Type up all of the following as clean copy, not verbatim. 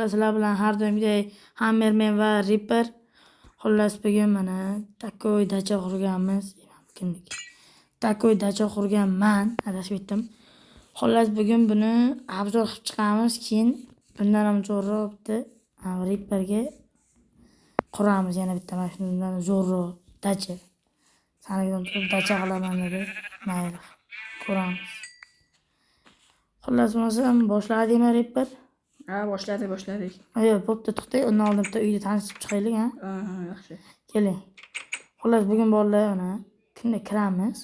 Xullas sizlar bilan har doimgidek Hammerman va Reaper. Xullas bugun mana takoy dacha qurganmiz. Takoy dacha qurganman, adashib ketdim. Xullas bugun buni obzor qilib chiqamiz, keyin bundan ham zo'rroq bitta Reaperga quramiz. Yana bitta mana shundan zo'rroq dacha. Sanidan turib dacha qilaman dedi. Mayli, ko'ramiz. Xullas bo'lmasa boshladikmi Reaper? Ha, boshladik. Ayo, bo'pti, to'xtang. Undan oldin bitta uyda tanishib chiqaylik, ha? Ha, yaxshi. Keling. Xullas bugun bolalar mana kunda kiramiz.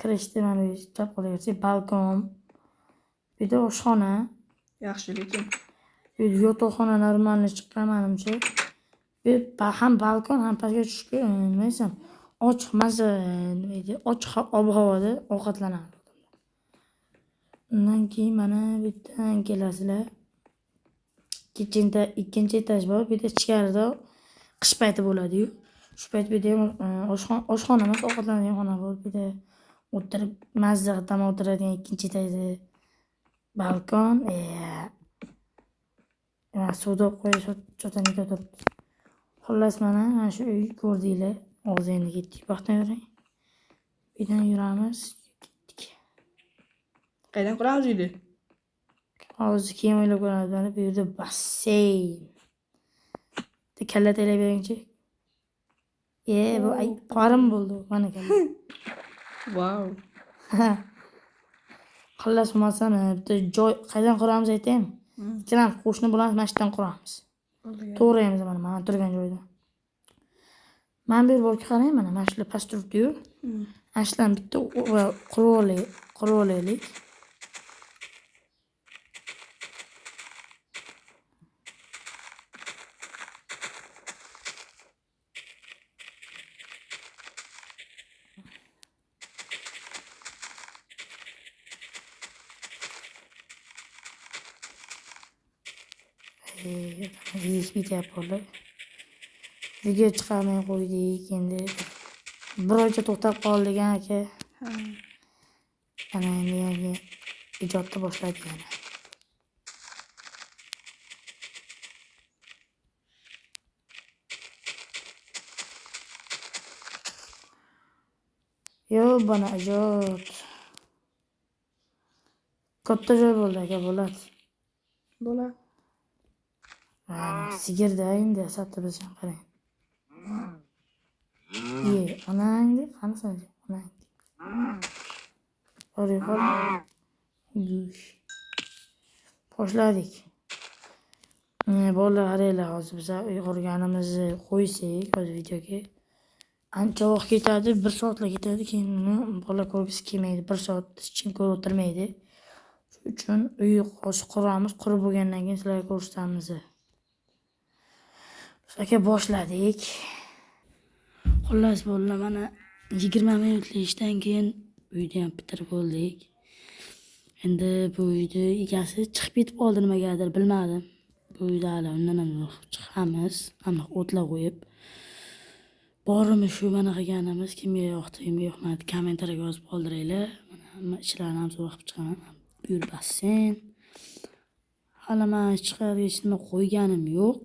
Kirishda mana bu chap qo'ygancha balkon. Bu yerda oshxona. Yaxshi, lekin Bu yerda yotoqxona normalni chiqqan menimcha. Bu ham balkon, ham pastga tushishga nima desam, ochiq maza, nima deydi, ochiq ob-havoda ovqatlanamiz. Undan keyin mana bu yerdan kelasizlar. Ikkinchi etaj bor. Bu yerda ichkarida qish payti bo'ladi-yu. Shu payt bu yerda oshxona emas, ovqatlanadigan xona bor. Bu yerda o'tirib mazza qilib o'tiradigan ikkinchi etajda balkon. Suvda qo'yish cho'tanika turibdi. Xullas mana shu uy ko'rdinglar. Hozir endi ketdik. Vaqtdan yuring. Bu yerdan yuramiz. qayerdan quramiz uyni? Hozir keyin o'ylab ko'ramiz. Mana bu yerda basseyn. Kalla taylab beringchi. Bu qorin bo'ldi mana kalla. Wow. Xullas bo'lmasam bitta joy qayerdan quramiz aytaymi? Ikkalamiz qo'shni bo'lamiz, mana shu yerdan quramiz. To'g'raymiz mana turgan joyda. Mana bu yer borga qarang, mana shular past turibdi-yu. Mana shularni bitta qurib olaylik. Videolar. Video chiqarmay qo'ydik endi. Bir oycha to'xtab qoldik aka. Mana endi yangi ijodni boshladik yana. Yo, bana ijod. Katta joy bo'ldi aka, bo'ladi. Bo'ladi. Sigirda endi satda biz ham qarang. Onang deb qanisi onang. Boshladik. Bolalar qaranglar, hozir biz uy qurganimizni qo'ysak, hozir videoga ancha vaqt ketadi, 1 soatla ketadi, keyin uni bola ko'rgisi kelmaydi, 1 soat chin ko'rib o'tirmaydi. Shuning uchun uy quramiz, qurib bo'lgandan keyin sizlarga ko'rsatamiz. Aka boshladik. Xullas bolalar mana 20 minutlik ishdan keyin uyni ham bitirib oldik. Endi bu uyni egasi chiqib ketib qoldi nimagadir, bilmadim. Bu uyda hali undan ham chiqamiz, aniq o'tlar qo'yib. Borimi shu mana qilganimiz, kimga yoqdi, kimga yoqmadi, kommentariyga yozib qoldiringlar. Mana ishlarini ham zo'r qilib chiqaman. Bu yer basseyn. Hali men ichkariga hech nima qo'yganim yo'q.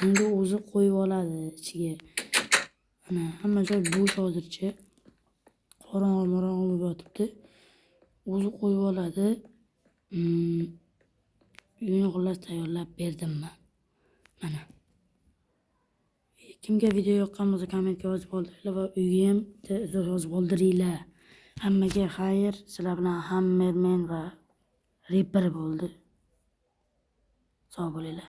Endi o'zi qo'yib oladi ichiga. Mana hamma joy bo'sh hozircha. Qorong'i bo'lib yotibdi. O'zi qo'yib oladi. Uyni xullas tayyorlab berdim men. Mana. Kimga video yoqqan bo'lsa kommentga yozib qoldiringlar va uyga ham yozib qoldiringlar. Hammaga xayr. Sizlar bilan Hammerman va Reaper bo'ldi. Sog' bo'linglar.